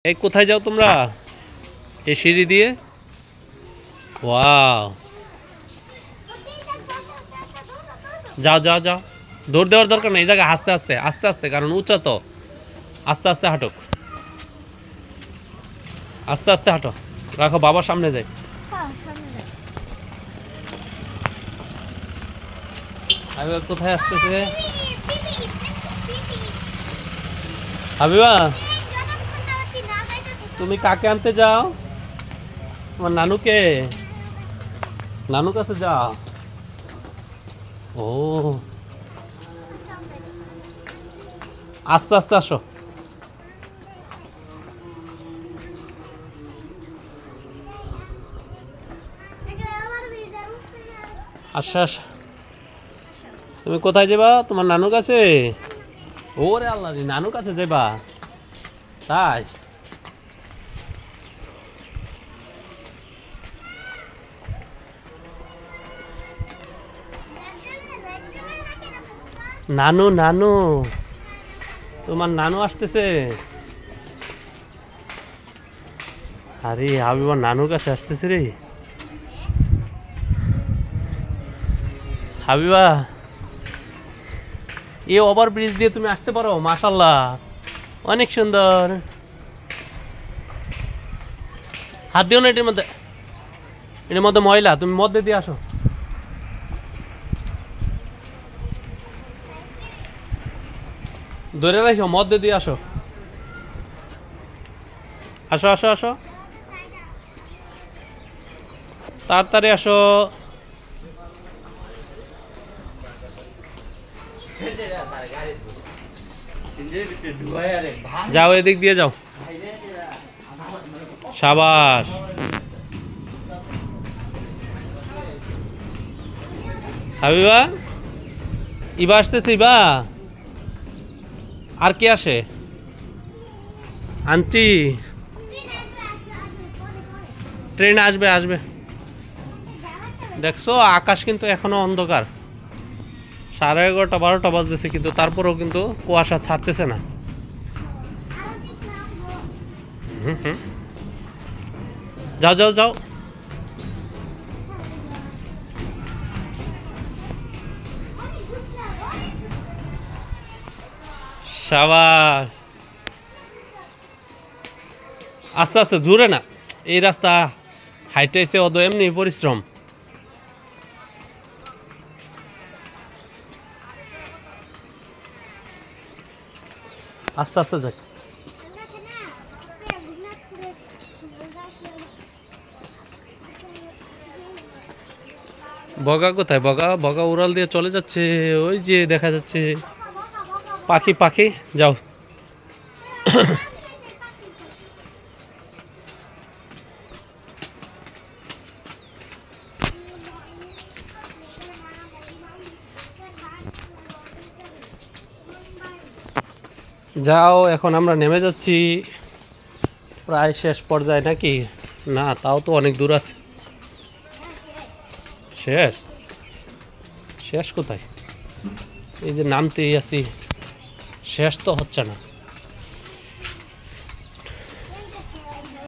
এই কোথায় যাও তোমরা? এই সিঁড়ি দিয়ে? ওয়াও, যাও যাও যাও, দৌড় দেওয়ার দরকার নেই, এই জায়গায় আস্তে আস্তে আস্তে আস্তে, কারণ উঁচা তো। আস্তে আস্তে হাঁটো, আস্তে আস্তে হাঁটো। রাখো, বাবার সামনে যাই। কোথায় আসতেছে হাবিবা? তুমি কাকে আনতে যাও? তোমার নানুকে? নানু কাছে যাও। ও, আস্তে আস্তে আসো। আচ্ছা আচ্ছা, তুমি কোথায় যাবা? তোমার নানুর কাছে? ওরে আল্লাহ, নানুর কাছে যাবা? তাই? নানু নানু, তোমার নানু আসতেছে। আরে হাবিবা নানুর কাছে আসতেছে রে। হাবিবা, এই ওভার ব্রিজ দিয়ে তুমি আসতে পারো? মাশাল্লাহ, অনেক সুন্দর। হাত দিও না এটার মধ্যে, এটার মধ্যে ময়লা, তুমি মধ্যে দিয়ে আসো। ধরে রাখো, মধ্যে দিয়ে আসো। আসো আসো আসো, তাড়াতাড়ি আসো। যাও, এদিক দিয়ে যাও। সাবাস। হাবিবা, ইবা আসতেছে। ইবা, আর কে আসে? আন্টি, ট্রেন আসবে আসবে। দেখছো, আকাশ কিন্তু এখনো অন্ধকার। 11:30 12টা বাজতেছে, কিন্তু তারপরেও কিন্তু কুয়াশা ছাড়তেছে না। যাও যাও যাও। সাবাস। আস্তে আস্তে, জোরে না। এই রাস্তা হাইটাইছে, অত এমনি পরিশ্রম। আস্তে আস্তে যাক। বগা কোথায়? বগা বগা উড়াল দিয়ে চলে যাচ্ছে, ওই যে দেখা যাচ্ছে পাখি। পাখি, যাও। যাও, এখন আমরা নেমে যাচ্ছি, প্রায় শেষ পর্যায়ে নাকি? না, তাও তো অনেক দূর আছে। শেষ? শেষ কোথায়? এই যে নামতেই আছি, শেষ তো হচ্ছে না।